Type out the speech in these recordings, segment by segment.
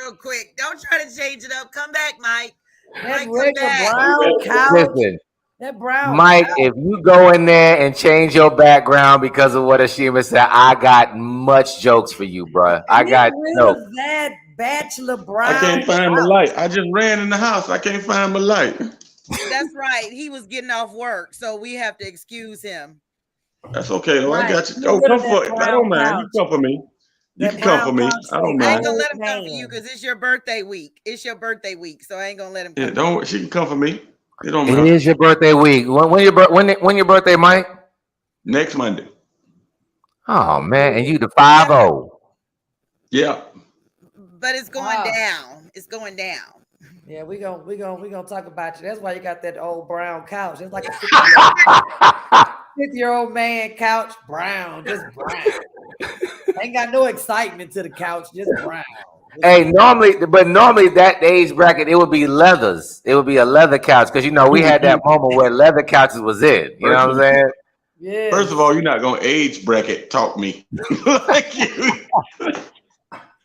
real quick. Don't try to change it up. Come back, Mike. That Mike, come back. brown couch. Listen, That brown Mike, couch. if you go in there and change your background because of what Ashima said, I got much jokes for you, bro. I got Get rid no. of that bachelor I brown can't find my couch. light. I just ran in the house. I can't find my light. That's right. He was getting off work, so we have to excuse him. That's okay. Oh, I Mike, got you. get Oh, rid come of that for it. I brown don't mind. You couch. come for me. You That can come for brown me. couch I don't say I ain't mind. gonna old let him come for you man. because it's your birthday week. It's your birthday week, so I ain't gonna let him Yeah, come. don't. She can come for me. It don't It matter. is your birthday week. When your birthday, Mike? Next Monday. Oh man, and you the Yeah, 5-0. Yeah. but it's going Wow. down. It's going down. Yeah, we gonna talk about you. That's why you got that old brown couch. It's like a 50-year-old man couch, brown, just brown. Ain't got no excitement to the couch, just brown. Hey, normally that age bracket it would be leathers. It would be a leather couch because we had that moment where leather couches was in. You know what I'm saying? First of all, you're not gonna age bracket talk me like you.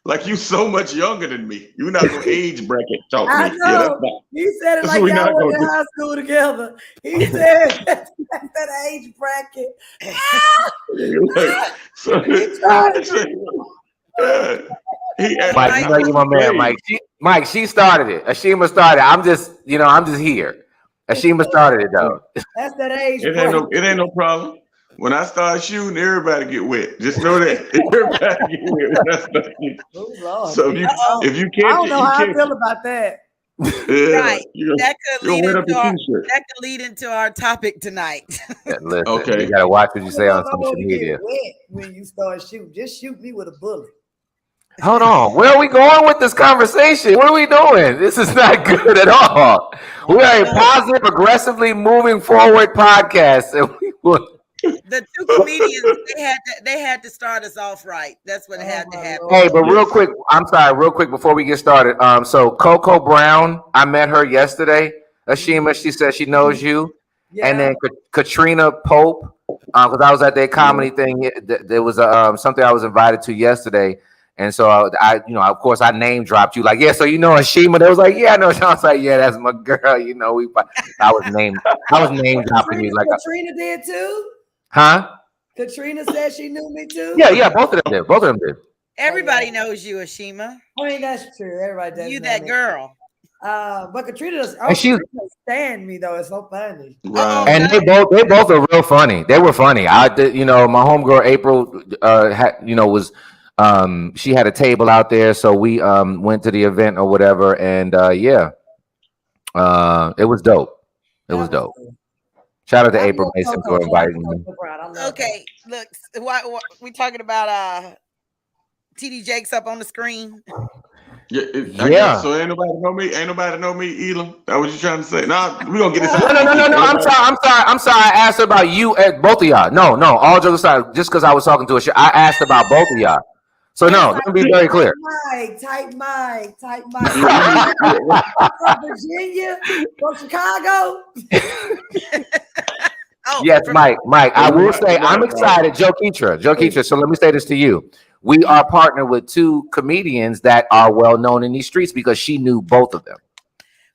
Like you so much younger than me. You're not gonna age bracket talk I me. Yeah, know. that's not. He said it That's like what we're y'all not went gonna to do. high school together. He said that age bracket. Like, so, He tried. he Well, Mike, acting Mike, you know you my man, crazy. Mike. She started it. Ashima started. I'm just here. Ashima started it though. That's that age It ain't bracket. no. It ain't no problem. When I start shooting, everybody get wet. Just know that everybody get wet when I start shooting. Oh Lord. So uh-oh. if you I catch don't it, know you how I catch feel it. about that. Yeah, Right. That could you lead wet up into your our t-shirt. topic tonight. Listen, you Okay. gotta watch what you I say don't know on if I social want to get media. wet when you start shooting. Just shoot me with a bullet. Hold on, where are we going with this conversation? What are we doing? This is not good at all. We are a No, positive, aggressively moving forward podcast, and we will. the two comedians they had to start us off right. That's what Oh had to my happen. Hey, but Lord. real Yes. quick, I'm sorry, real quick before we get started. So Coco Brown, I met her yesterday. Ashima, she said she knows you, and Yeah. then Katrina Pope, because I was at their comedy thing. There was something I was invited to yesterday, and so of course, I name dropped you like, yeah. So Ashima. They was like, yeah, I know. I was like, yeah, that's my girl. I was name dropping you like, Katrina did too. huh? Katrina said she knew me too. Yeah. Both of them did. Both of them did. Everybody knows you, Ashima. I mean, that's true. Everybody does You know that me. girl. But Katrina does. And she Katrina stand me though. It's so funny. Right. And they both are real funny. They were funny. I did, my homegirl April was she had a table out there, so we went to the event or whatever, and it was dope. It was dope. Shout out to I April love Mason Coco. for Shout out to inviting me. Coco Brown. I love Okay, look, why we talking about TD Jakes up on the screen? Yeah, I Yeah. guess so. Ain't nobody know me. Ain't nobody know me, Elam. That what you trying to say? Nah, we gonna get this No. out. I'm sorry. I asked about you, both of y'all. No. All jokes aside, just because I was talking to I asked about both of y'all. So no, let me be very clear. Type Mike. Yeah, From Virginia, from Chicago. Oh, Yes, Mike. I will say Right. I'm excited. Joketra. So let me say this to you. We are partnered with two comedians that are well known in these streets because she knew both of them.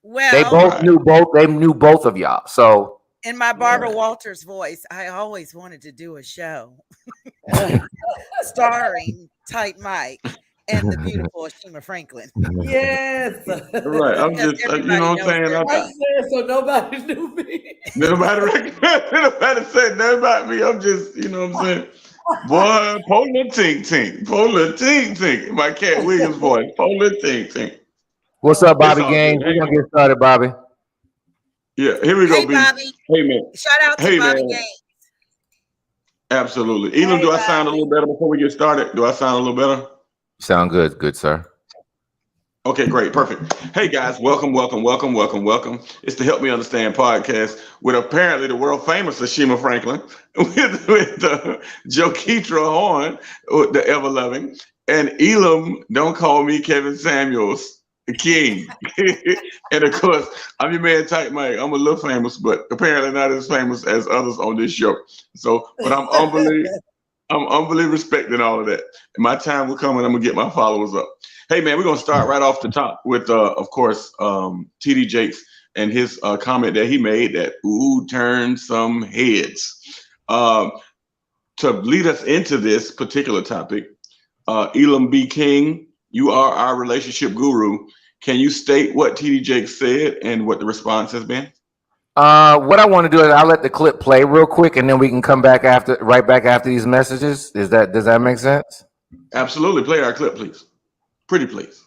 They well, both knew both. They knew both of y'all. So in my Barbara Walters voice, I always wanted to do a show starring Tight Mike and the beautiful Ashima Franklin. Yes. right. I'm Because just, everybody what I'm knows saying. their I name. said so nobody knew me. Nobody recognize. Nobody said nothing about me. I'm just, what I'm saying. Boy, Polar Tink Tink. My Cat Williams voice. Polar Tink Tink. what's up, It's Bobby all Gang? good. We're Hang gonna on. get started, Bobby. Yeah, here we Hey, go, B. Bobby. Hey man. Shout out to Hey Bobby man. Gaines. Absolutely. Elam, Hey, do I sound a Bobby. little better before we get started? Do I sound a little better? Sound good, sir. Okay, great, perfect. Hey guys, welcome. It's the Help Me Understand podcast with apparently the world famous Ashima Franklin, with Joketra Horne, the ever loving, and Elam. Don't call me Kevin Samuels King, and of course I'm your man Tight Mike. I'm a little famous, but apparently not as famous as others on this show. So, but I'm humbly respecting all of that. And my time will come, and I'm gonna get my followers up. Hey man, we're gonna start right off the top with, of course, TD Jakes and his comment that he made that turned some heads. To lead us into this particular topic, Elam B King, you are our relationship guru. Can you state what TD Jakes said and what the response has been? What I want to do is I'll let the clip play real quick, and then we can come back right back after these messages. Does that make sense? Absolutely. Play our clip, please. Pretty please.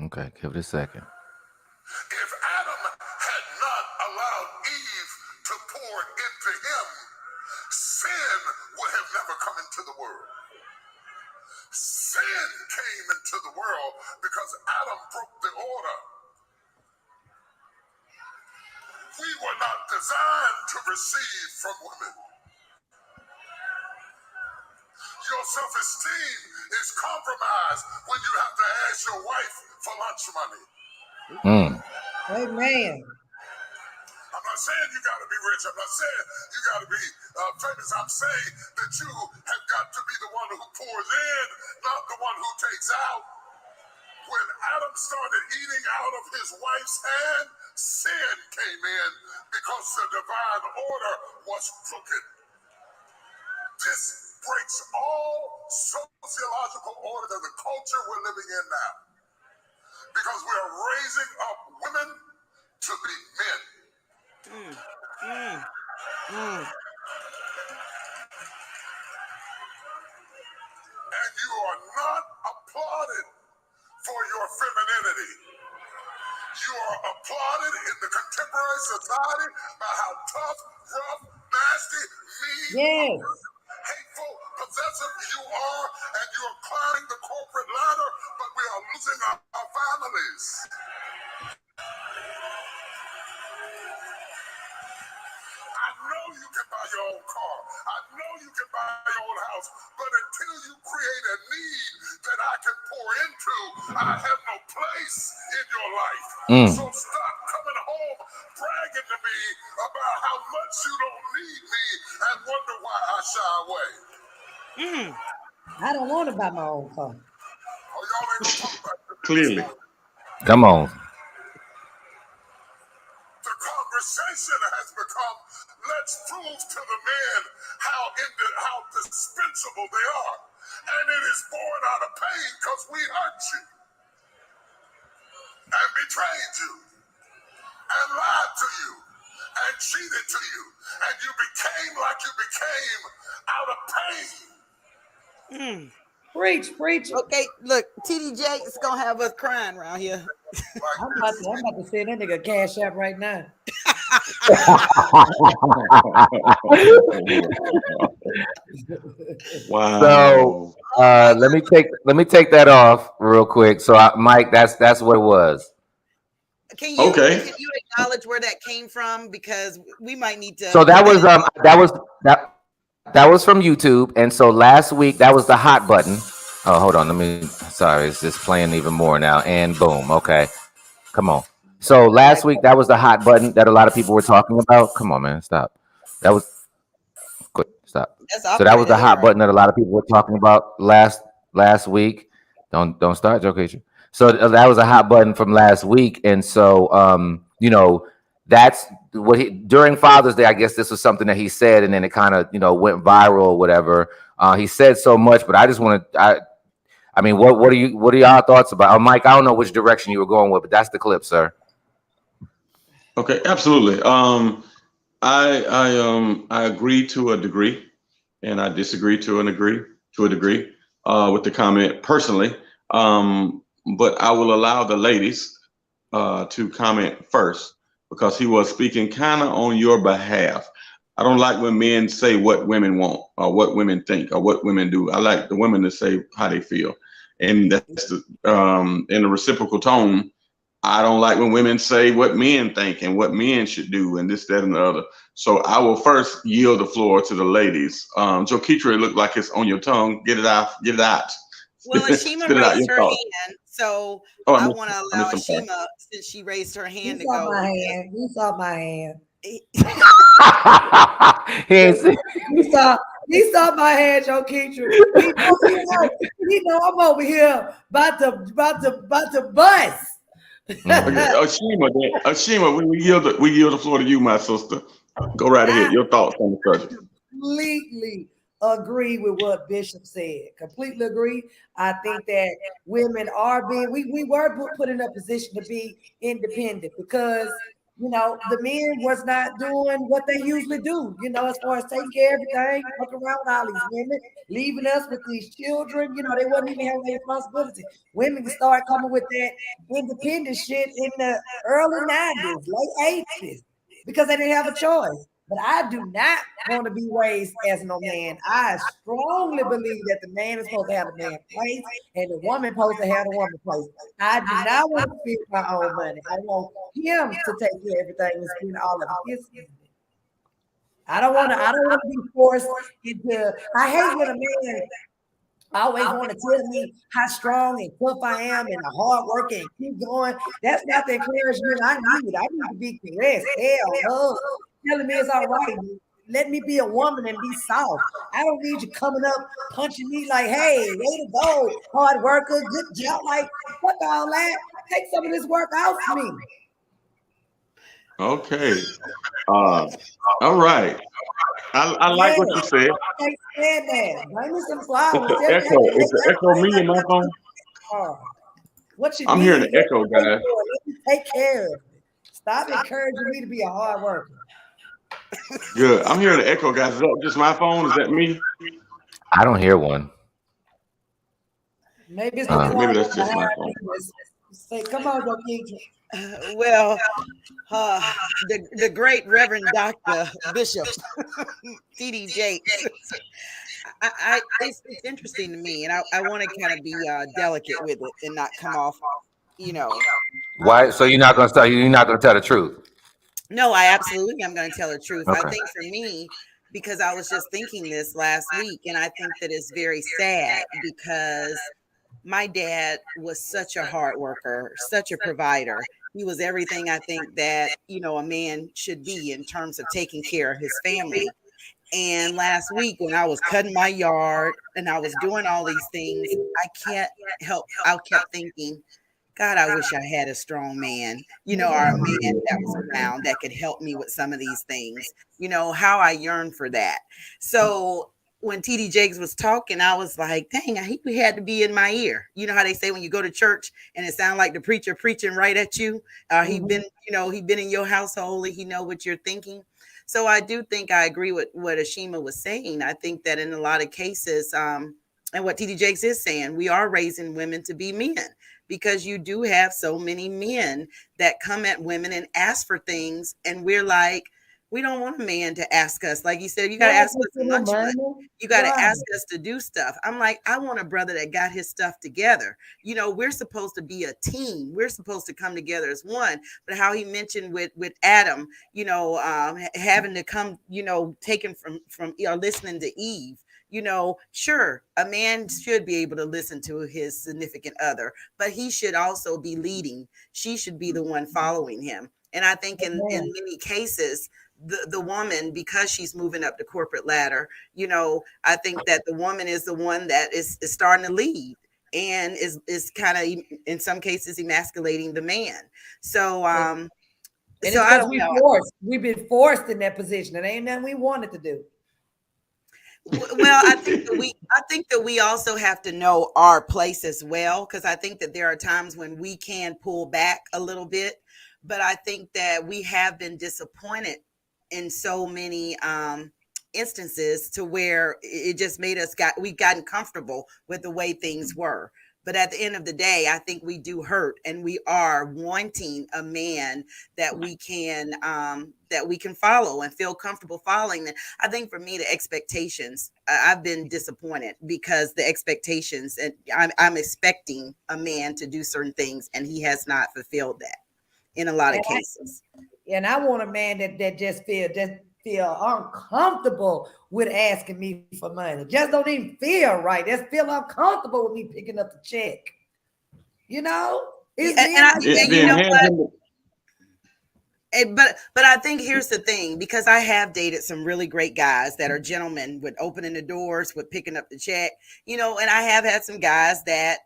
Okay, give it a second. If Adam had not allowed Eve to pour into him, sin would have never come into the world. Sin came into the world because Adam broke the order. We were not designed to receive from women. Your self-esteem is compromised when you have to ask your wife for lunch money. Amen. I'm not saying you got to be rich. I'm not saying you got to be famous. I'm saying that you have got to be the one who pours in, not the one who takes out. When Adam started eating out of his wife's hand, sin came in because the divine order was crooked. This breaks all sociological order of the culture we're living in now. Because we're raising up women to be men. And you are not applauded for your femininity. You are applauded in the contemporary society by how tough, rough, nasty, mean, hateful, possessive you are, and you are climbing the corporate ladder, but we are losing our families. I know you can buy your own car. I know you can buy your own house. But until you create a need that I can pour into, I have no place in your life. So stop coming home bragging to me about how much you don't need me and wonder why I shy away. I don't want to buy my own car. Oh, y'all ain't gonna talk about this. Clearly. Come on. The conversation has become, let's prove to the men how dispensable they are. And it is born out of pain because we hurt you and betrayed you and lied to you and cheated to you. And you became like you became out of pain. Preach. Okay, look, TD Jakes is gonna have us crying around here. I'm about to send that nigga a cash app right now. Wow. So let me take that off real quick. So Mike, that's what it was. Can Okay. you acknowledge where that came from? Because we might need to. So that was from YouTube. And so last week that was the hot button. Oh, hold on. Sorry, it's just playing even more now. And boom. Okay. Come on. So last week that was the hot button that a lot of people were talking about. Come on, man. Stop. That was quick. Stop. So that was the hot button that a lot of people were talking about last week. Don't start, Joketra. So that was a hot button from last week. And so that's what during Father's Day, I guess this was something that he said, and then it kind of went viral or whatever. He said so much, but I just want to I mean, what are y'all thoughts about? Mike, I don't know which direction you were going with, but that's the clip, sir. Okay, absolutely. I agree to a degree, and I disagree to a degree with the comment personally. But I will allow the ladies to comment first because he was speaking kind of on your behalf. I don't like when men say what women want or what women think or what women do. I like the women to say how they feel. And that's in the reciprocal tone. I don't like when women say what men think and what men should do and this, that, and the other. So I will first yield the floor to the ladies. Joketra, it looked like it's on your tongue. Get it out. Get it out. Well, Ashima raised her hand, so I want to allow Ashima, since she raised her hand, to go. You saw my hand. He He saw my hand, Joketra. He know I'm over here about to bust. Ashima, we yield the floor to you, my sister. Go right ahead. Your thoughts on the subject. Completely agree with what Bishop said. Completely agree. I think that women are we were put in a position to be independent because the men was not doing what they usually do, as far as taking care of everything, looking around with all these women, leaving us with these children, they wasn't even having their responsibility. Women started coming with that independent shit in the early 90s, late 80s, because they didn't have a choice. But I do not want to be raised as no man. I strongly believe that the man is supposed to have a man place and the woman is supposed to have a woman place. I do not want to spend my own money. I want him to take care of everything and spend all of his money. I don't want to be forced into. I hate when a man always want to tell me how strong and tough I am and hard working and keep going. That's not the encouragement I need. I need to be caressed, held, telling me it's all right. Let me be a woman and be soft. I don't need you coming up punching me like, hey, way to go, hard worker, good job. Like, fuck all that. Take some of this work out for me. Okay. All right. I like what you said. I said that. Bring me some flowers. It's the echo me in my phone. What you I'm need, hearing the echo, guys. Let me take care of it. Stop encouraging me to be a hard worker. Good. I'm hearing the echo, guys. Is that just my phone? Is that me? I don't hear one. Maybe it's maybe that's just my phone. Say, come on, Joketra. Well, the great Reverend Dr. Bishop T.D. Jakes. It's interesting to me, and I want to kind of be delicate with it and not come off, Why? So you're not gonna tell the truth? No, I absolutely am going to tell the truth. Okay. I think for me, because I was just thinking this last week, and I think that it's very sad because my dad was such a hard worker, such a provider. He was everything I think that, a man should be in terms of taking care of his family. And last week when I was cutting my yard and I was doing all these things, I can't help. I kept thinking, God, I wish I had a strong man, or a man that was around that could help me with some of these things, how I yearn for that. So when TD Jakes was talking, I was like, dang, he had to be in my ear. You know how they say when you go to church and it sounds like the preacher preaching right at you. He been in your household. He know what you're thinking. So I do think I agree with what Ashima was saying. I think that in a lot of cases, and what TD Jakes is saying, we are raising women to be men. Because you do have so many men that come at women and ask for things. And we're like, we don't want a man to ask us. Like you said, you got to ask us for lunch money. You got to ask us to do stuff. I'm like, I want a brother that got his stuff together. We're supposed to be a team. We're supposed to come together as one. But how he mentioned with Adam, having to come, taken from listening to Eve. Sure, a man should be able to listen to his significant other, but he should also be leading. She should be the one following him. And I think in many cases, the woman, because she's moving up the corporate ladder, I think that the woman is the one that is starting to lead and is kind of, in some cases, emasculating the man. So, and so I don't know. We've been forced in that position. It ain't nothing we wanted to do. Well, I think that we also have to know our place as well, because I think that there are times when we can pull back a little bit, but I think that we have been disappointed in so many instances to where it just made us we've gotten comfortable with the way things were. But at the end of the day, I think we do hurt, and we are wanting a man that we can follow and feel comfortable following. I think for me, the expectations, I've been disappointed because the expectations, and I'm expecting a man to do certain things, and he has not fulfilled that in a lot of cases. And I want a man that just feel uncomfortable with asking me for money. Just don't even feel right. Just feel uncomfortable with me picking up the check. But I think here's the thing, because I have dated some really great guys that are gentlemen with opening the doors, with picking up the check, and I have had some guys that,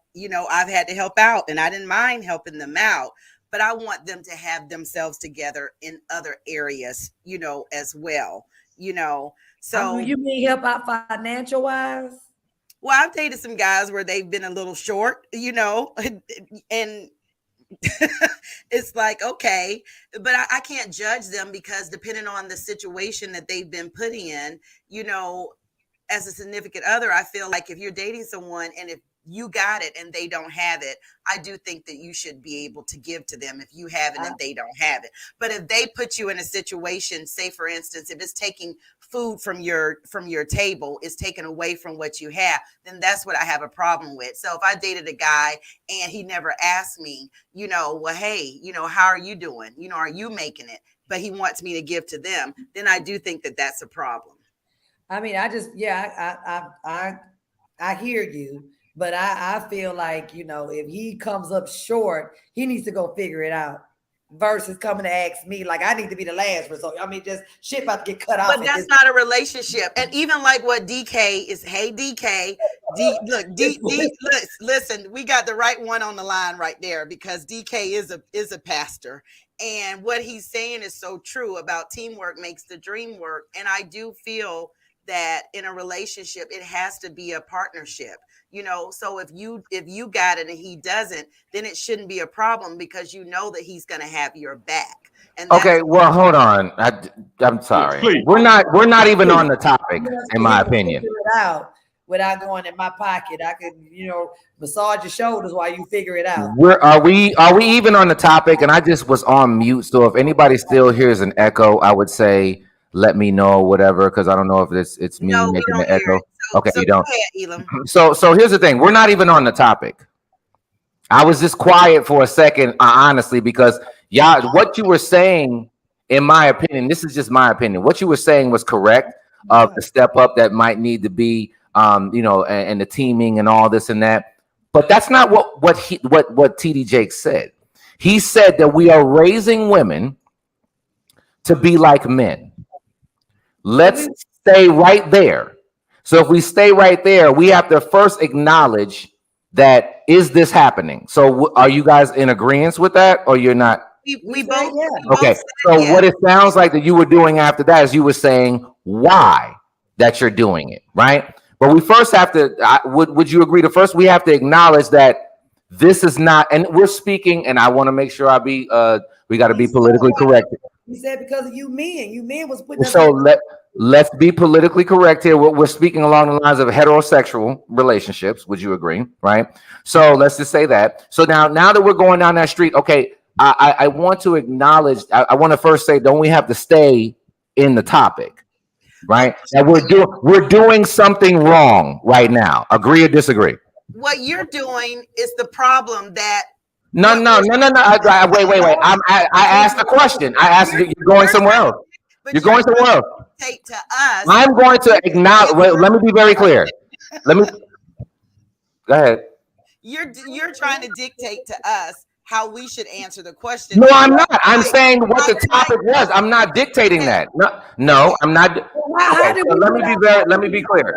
I've had to help out, and I didn't mind helping them out, but I want them to have themselves together in other areas, as well, so. You mean help out financial wise? Well, I've dated some guys where they've been a little short, and it's like, okay, but I can't judge them, because depending on the situation that they've been put in, as a significant other, I feel like if you're dating someone and if you got it and they don't have it, I do think that you should be able to give to them if you have it and they don't have it. But if they put you in a situation, say for instance, if it's taking food from your table, is taken away from what you have, then that's what I have a problem with. So if I dated a guy and he never asked me, well, hey, how are you doing? Are you making it? But he wants me to give to them, then I do think that that's a problem. I mean, I hear you, but I feel like, if he comes up short, he needs to go figure it out versus coming to ask me like I need to be the last resort. I mean, just shit about to get cut off. But that's not a relationship. And even like what DK is, hey, DK, listen, we got the right one on the line right there, because DK is a pastor. And what he's saying is so true about teamwork makes the dream work. And I do feel that in a relationship, it has to be a partnership, so if you got it and he doesn't, then it shouldn't be a problem, because that he's going to have your back. And okay, well, hold on. I'm sorry. Please. We're not even on the topic, in my opinion. Figure it out without going in my pocket. I could, massage your shoulders while you figure it out. Are we even on the topic? And I just was on mute. So if anybody still hears an echo, I would say, let me know, whatever, because I don't know if it's me making the echo. Okay, you don't. Elam. So here's the thing. We're not even on the topic. I was just quiet for a second, honestly, because what you were saying, in my opinion, this is just my opinion. What you were saying was correct, of the step up that might need to be, and the teaming and all this and that. But that's not what TD Jake said. He said that we are raising women to be like men. Let's stay right there. So if we stay right there, we have to first acknowledge that, is this happening? So are you guys in agreement with that, or you're not? We both. Okay. So what it sounds like that you were doing after that is you were saying why that you're doing it, right? But we first have to, would you agree to first we have to acknowledge that this is not, and we're speaking, and I want to make sure we got to be politically correct. He said because of you men was putting. So let's be politically correct here. We're speaking along the lines of heterosexual relationships. Would you agree? Right. So let's just say that. So now that we're going down that street, okay, I want to acknowledge. I want to first say, don't we have to stay in the topic, right? That we're doing something wrong right now. Agree or disagree? What you're doing is the problem that. No. Wait. I asked a question. I asked you. You're going somewhere else. You're going somewhere else. To us. I'm going to acknowledge. Wait, let me be very clear. Go ahead. You're trying to dictate to us how we should answer the question. No, I'm not. I'm saying what the topic was. I'm not dictating that. No, I'm not. Okay, so let me be clear.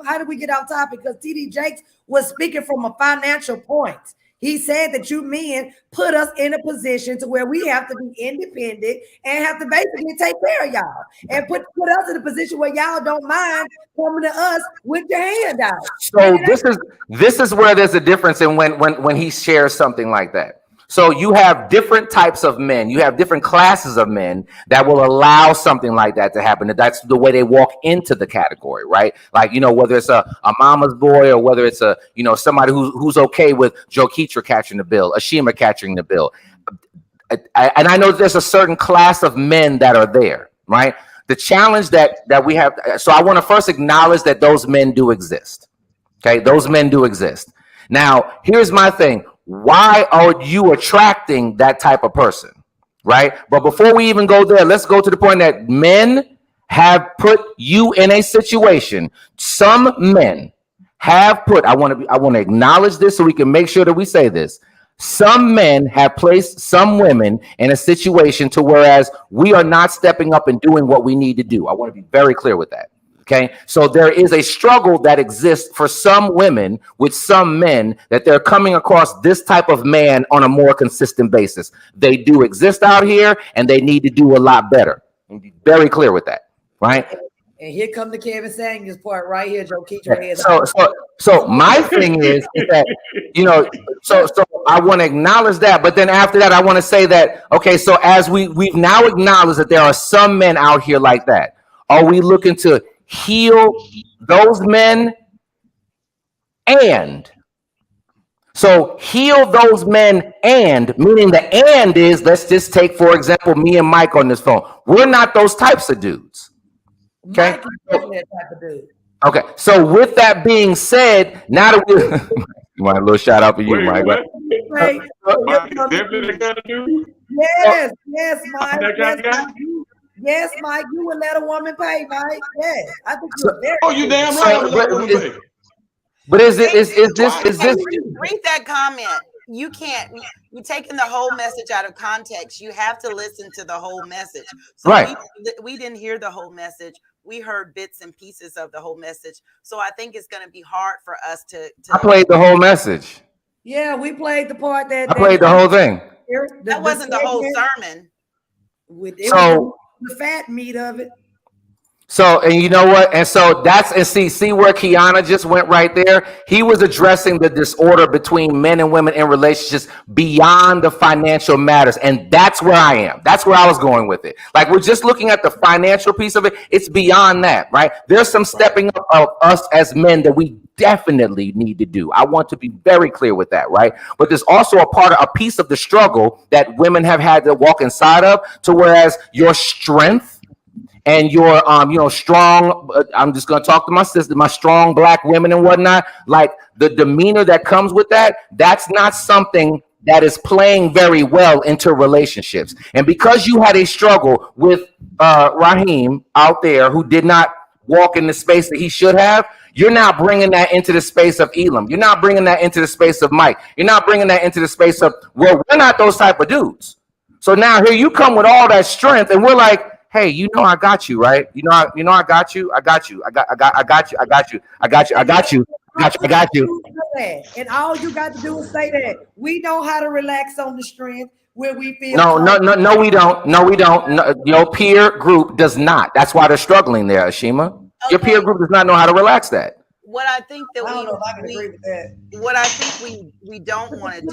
How did we get off topic? Because TD Jakes was speaking from a financial point. He said that you men put us in a position to where we have to be independent and have to basically take care of y'all, and put us in a position where y'all don't mind coming to us with your hand out. So this is where there's a difference in when he shares something like that. So you have different types of men. You have different classes of men that will allow something like that to happen. That's the way they walk into the category, right? Like, whether it's a mama's boy or whether it's somebody who's okay with Joketra catching the bill, Ashima catching the bill. And I know there's a certain class of men that are there, right? The challenge that we have. So I want to first acknowledge that those men do exist. Okay, those men do exist. Now, here's my thing. Why are you attracting that type of person, right? But before we even go there, let's go to the point that men have put you in a situation. Some men have put, I want to acknowledge this so we can make sure that we say this. Some men have placed some women in a situation to whereas we are not stepping up and doing what we need to do. I want to be very clear with that. Okay, so there is a struggle that exists for some women with some men that they're coming across this type of man on a more consistent basis. They do exist out here, and they need to do a lot better. Be very clear with that, right? And here come the Kevin Samuels part right here, Joketra. So my thing is that, you know, so I want to acknowledge that, but then after that, I want to say that, okay, so as we've now acknowledged that there are some men out here like that, are we looking to heal those men? And so heal those men, and meaning the and is, let's just take, for example, me and Mike on this phone. We're not those types of dudes. Okay. Mike is definitely that type of dude. Okay. So with that being said, now that we you want a little shout out for you, Mike. Mike Right. is definitely the kind of dude. Yes, Mike. That kind of guy? Yes, Mike. You would let a woman pay, Mike. Yes, I think you're very. Oh, you damn right. I'm gonna let a woman pay. But is this Read that comment. You can't. You're taking the whole message out of context. You have to listen to the whole message. So right? We didn't hear the whole message. We heard bits and pieces of the whole message. So I think it's going to be hard for us to. I played the whole message. Yeah, we played the part that I played the whole thing. That wasn't the whole sermon. So the fat meat of it. So, and you know what? And so see where Kiana just went right there. He was addressing the disorder between men and women in relationships beyond the financial matters. And that's where I am. That's where I was going with it. Like, we're just looking at the financial piece of it. It's beyond that, right? There's some stepping up of us as men that we definitely need to do. I want to be very clear with that, right? But there's also a piece of the struggle that women have had to walk inside of, to whereas your strength and your strong, I'm just going to talk to my sister, my strong black women and whatnot, like the demeanor that comes with that, that's not something that is playing very well into relationships. And because you had a struggle with Raheem out there who did not walk in the space that he should have, you're now bringing that into the space of Elam. You're not bringing that into the space of Mike. You're not bringing that into the space of, well, we're not those type of dudes. So now here you come with all that strength, and we're like, hey, you know I got you, right? You know I got you. I got you. I got you. And all you got to do is say that. We know how to relax on the strength where we feel. No, we don't. No, your peer group does not. That's why they're struggling there, Ashima. Okay. Your peer group does not know how to relax that. What I think that I don't know if I can agree with that. What I think we don't want to do.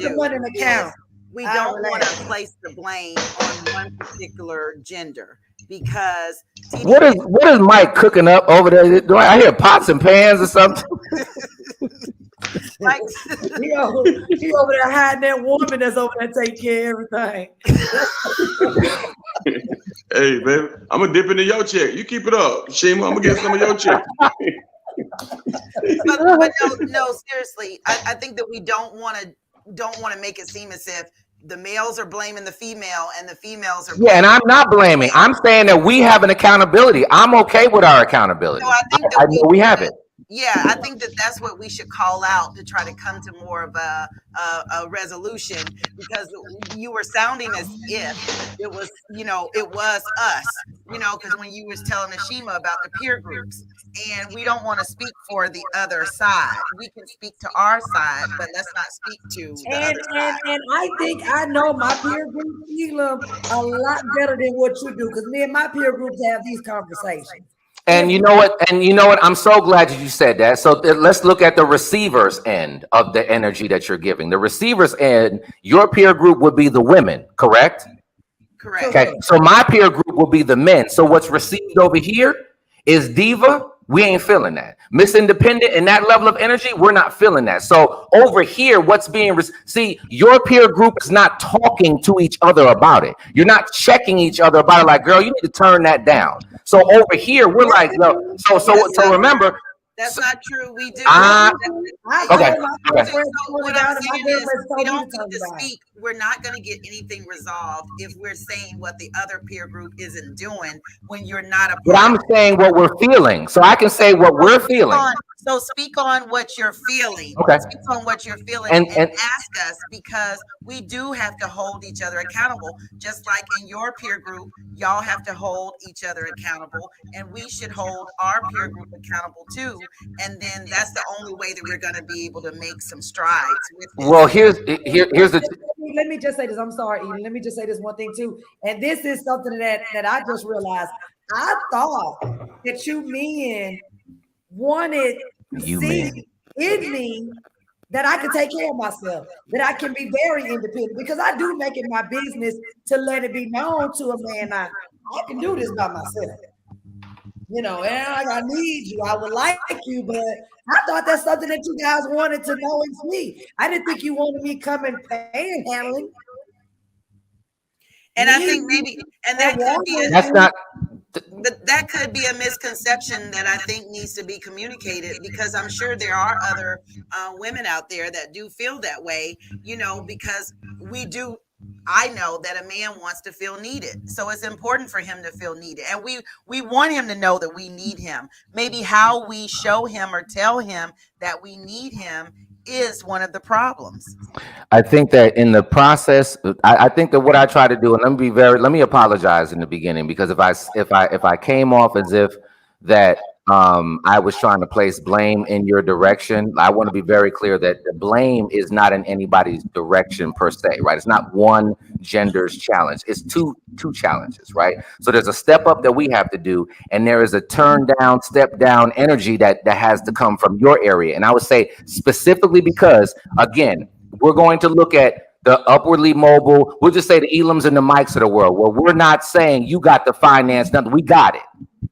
We don't want to place the blame on one particular gender, because what is Mike cooking up over there? Do I hear pots and pans or something? Mike, he over there hiding that woman that's over there taking care of everything. Hey, baby, I'm gonna dip into your check. You keep it up, Shima. I'm gonna get some of your check. but no, seriously, I think that we don't want to make it seem as if the males are blaming the female and the females are blaming. Yeah, and I'm not blaming. I'm saying that we have an accountability. I'm okay with our accountability. So I think that we have it. Yeah, I think that that's what we should call out to try to come to more of a resolution, because you were sounding as if it was, it was us, because when you was telling Ashima about the peer groups, and we don't want to speak for the other side. We can speak to our side, but let's not speak to the other side. And I think I know my peer group, Elam, a lot better than what you do, because me and my peer groups have these conversations. And you know what? I'm so glad that you said that. So let's look at the receiver's end of the energy that you're giving. The receiver's end, your peer group would be the women, correct? Correct. Okay. So my peer group will be the men. So what's received over here is diva. We ain't feeling that. Miss Independent and that level of energy, we're not feeling that. So over here, what's being see, your peer group is not talking to each other about it. You're not checking each other about it. Like, girl, you need to turn that down. So over here, we're like, no. So remember. That's not true. We do. Okay. So what I'm saying is, we don't need to speak. We're not going to get anything resolved if we're saying what the other peer group isn't doing when you're not a part. But I'm saying what we're feeling. So I can say what we're feeling. So speak on what you're feeling. Okay. Speak on what you're feeling And and ask us, because we do have to hold each other accountable. Just like in your peer group, y'all have to hold each other accountable, and we should hold our peer group accountable too. And then that's the only way that we're going to be able to make some strides with well, this. here's the Let me just say this. I'm sorry, Eden. Let me just say this one thing too. And this is something that I just realized. I thought that you men wanted to You see men. in me that I can take care of myself, that I can be very independent, because I do make it my business to let it be known to a man I can do this by myself. You know, and I need you. I would like you, but I thought that's something that you guys wanted to know and see. I didn't think you wanted me coming panhandling. And I think maybe, and that could be That's not. that could be a misconception that I think needs to be communicated, because I'm sure there are other women out there that do feel that way, you know, because we do. I know that a man wants to feel needed, so it's important for him to feel needed, and we want him to know that we need him. Maybe how we show him or tell him that we need him is one of the problems. I think that in the process, I think that what I try to do, and let me apologize in the beginning, because if I came off as if that I was trying to place blame in your direction, I want to be very clear that the blame is not in anybody's direction per se, right? It's not one gender's challenge. It's two challenges, right? So there's a step up that we have to do, and there is a turn down, step down energy that has to come from your area. And I would say specifically because, again, we're going to look at the upwardly mobile. We'll just say the Elams and the Mikes of the world. Well, we're not saying you got the finance, nothing. We got it,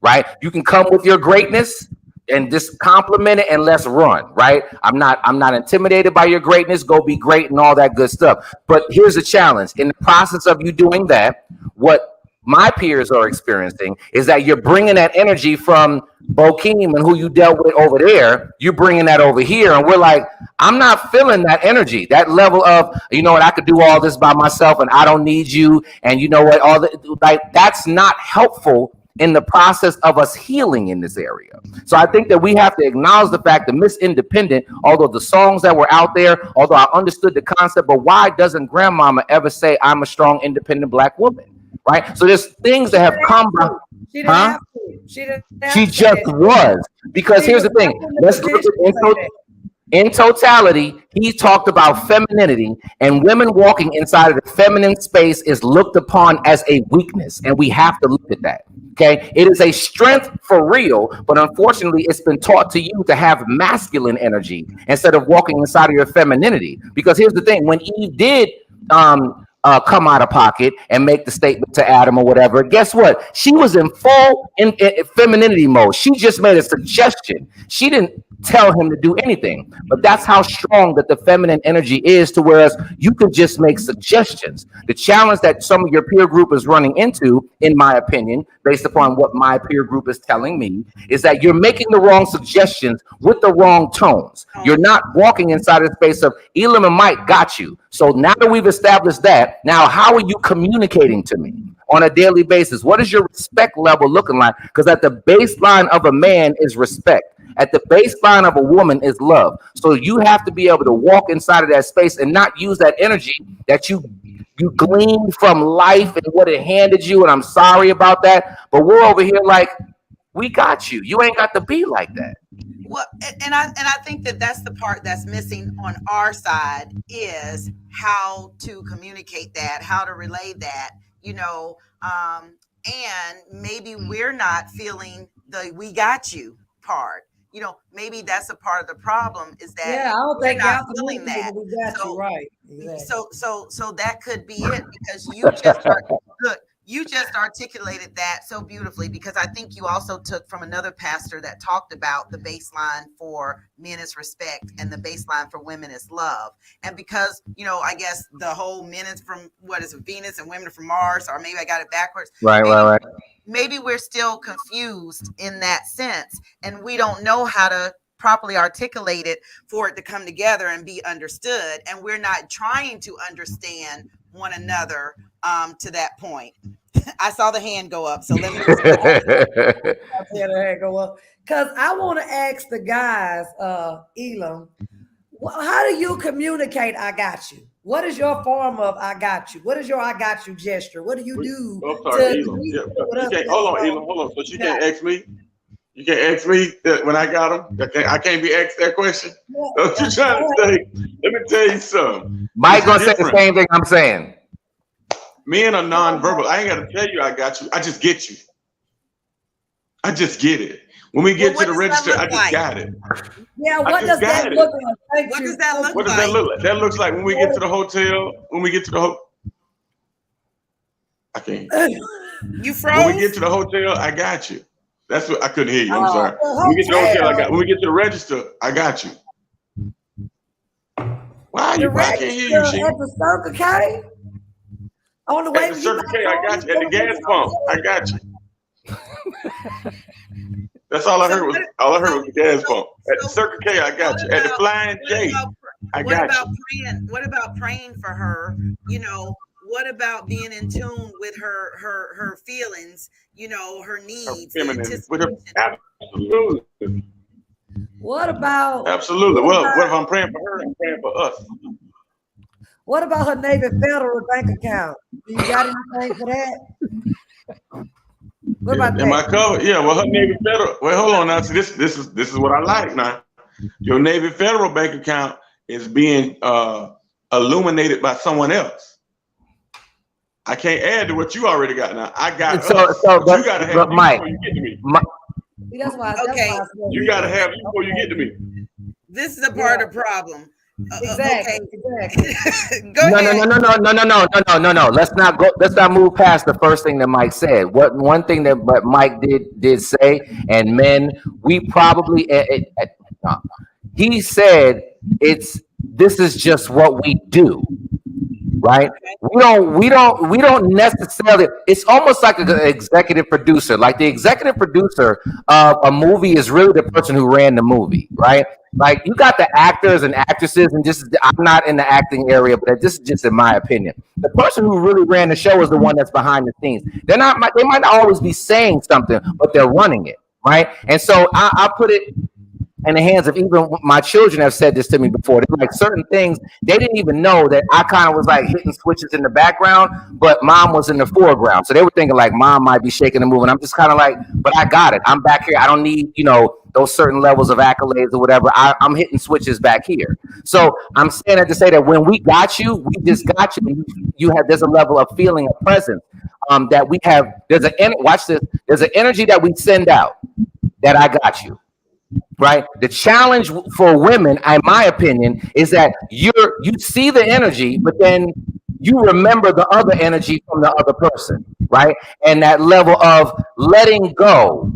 right? You can come with your greatness and just compliment it, and let's run, right? I'm not intimidated by your greatness. Go be great and all that good stuff. But here's the challenge. In the process of you doing that, what my peers are experiencing is that you're bringing that energy from Bokeem and who you dealt with over there. You're bringing that over here, and we're like, I'm not feeling that energy, that level of, you know what, I could do all this by myself, and I don't need you, and you know what, all the, like, that's not helpful in the process of us healing in this area. So I think that we have to acknowledge the fact that Miss Independent, although the songs that were out there, although I understood the concept, but why doesn't grandmama ever say I'm a strong, independent Black woman? Right? So there's things that have come by. She didn't have to. She just was. Because here's the thing. Let's look at in totality, he talked about femininity, and women walking inside of the feminine space is looked upon as a weakness, and we have to look at that. Okay, it is a strength for real, but unfortunately, it's been taught to you to have masculine energy instead of walking inside of your femininity. Because here's the thing: when Eve did come out of pocket and make the statement to Adam or whatever, guess what? She was in full in femininity mode. She just made a suggestion. She didn't tell him to do anything. But that's how strong that the feminine energy is, to whereas you could just make suggestions. The challenge that some of your peer group is running into, in my opinion, based upon what my peer group is telling me, is that you're making the wrong suggestions with the wrong tones. You're not walking inside of the space of Elam and Mike got you. So now that we've established that, now how are you communicating to me on a daily basis? What is your respect level looking like? Because at the baseline of a man is respect. At the baseline of a woman is love. So you have to be able to walk inside of that space and not use that energy that you gleaned from life and what it handed you. And I'm sorry about that. But we're over here like, we got you. You ain't got to be like that. Well, and I think that that's the part that's missing on our side, is how to communicate that, how to relay that, you know, and maybe we're not feeling the "we got you" part. You know, maybe that's a part of the problem, is that I don't think not feeling that. We got you right. Exactly. So that could be it, because you just look. You just articulated that so beautifully, because I think you also took from another pastor that talked about the baseline for men is respect and the baseline for women is love. And because, you know, I guess the whole men is from, what is it, Venus, and women are from Mars, or maybe I got it backwards. Right. Maybe we're still confused in that sense, and we don't know how to properly articulate it for it to come together and be understood. And we're not trying to understand one another to that point. I saw the hand go up, so let me. Go up because I want to ask the guys, Elam, how do you communicate? I got you. What is your form of I got you? What is your I got you gesture? What do you do? I'm sorry, Elam. Yeah, you can't, hold on, Elam. Hold on. So she can't ask me. You can't ask me when I got him. I can't be asked that question. What you trying to say? Let me tell you something. Mike gonna say the same thing I'm saying. Men are nonverbal. I ain't got to tell you I got you. I just get you. I just get it. When we get to the register, I just got it. Yeah, what does that look like? What does that look What does that look like? That looks like when we get to the hotel. When we get to the I can't. You froze? When we get to the hotel, I got you. That's what I couldn't hear you. I'm sorry. When we get to the hotel, I got. When we get to the register, I got you. Why you? Why I can't hear you, She? At the Circle K? On the way at the Circle K, I got you. At the gas pump, I got you. That's all I heard was the gas pump. At the Circle K, I got you. At the Flying J, I got you. What about praying for her? You know, what about being in tune with her feelings? You know, her needs. With her, absolutely. What about? Absolutely. What if I'm praying for her? I'm praying for us. What about her Navy Federal bank account? Do you got anything for that? What about that? Am I covered? Yeah. Well, her Navy Federal. Well, hold on now. See, this is what I like now. Your Navy Federal bank account is being illuminated by someone else. I can't add to what you already got now. I got so us. but you gotta have Mike, before you get to me. That's why. You gotta have you before you get to me. This is a part of the problem. Exactly. Go ahead. No. Let's not move past the first thing that Mike said. One thing that but Mike did say, and men, we probably he said this is just what we do. Right? We don't necessarily. It's almost like an executive producer. Like the executive producer of a movie is really the person who ran the movie, right? Like you got the actors and actresses, and I'm not in the acting area, but this is just in my opinion. The person who really ran the show is the one that's behind the scenes. They might not always be saying something, but they're running it, right? And so I put it in the hands of, even my children have said this to me before. They're like, certain things they didn't even know that I kind of was like hitting switches in the background, but mom was in the foreground. So they were thinking like mom might be shaking and moving. I'm just kind of like, but I got it. I'm back here. I don't need, those certain levels of accolades or whatever. I'm hitting switches back here. So I'm saying that to say that when we got you, we just got you. There's a level of feeling of presence that we have. Watch this. There's an energy that we send out that I got you. Right. The challenge for women, in my opinion, is that you see the energy, but then you remember the other energy from the other person. Right. And that level of letting go.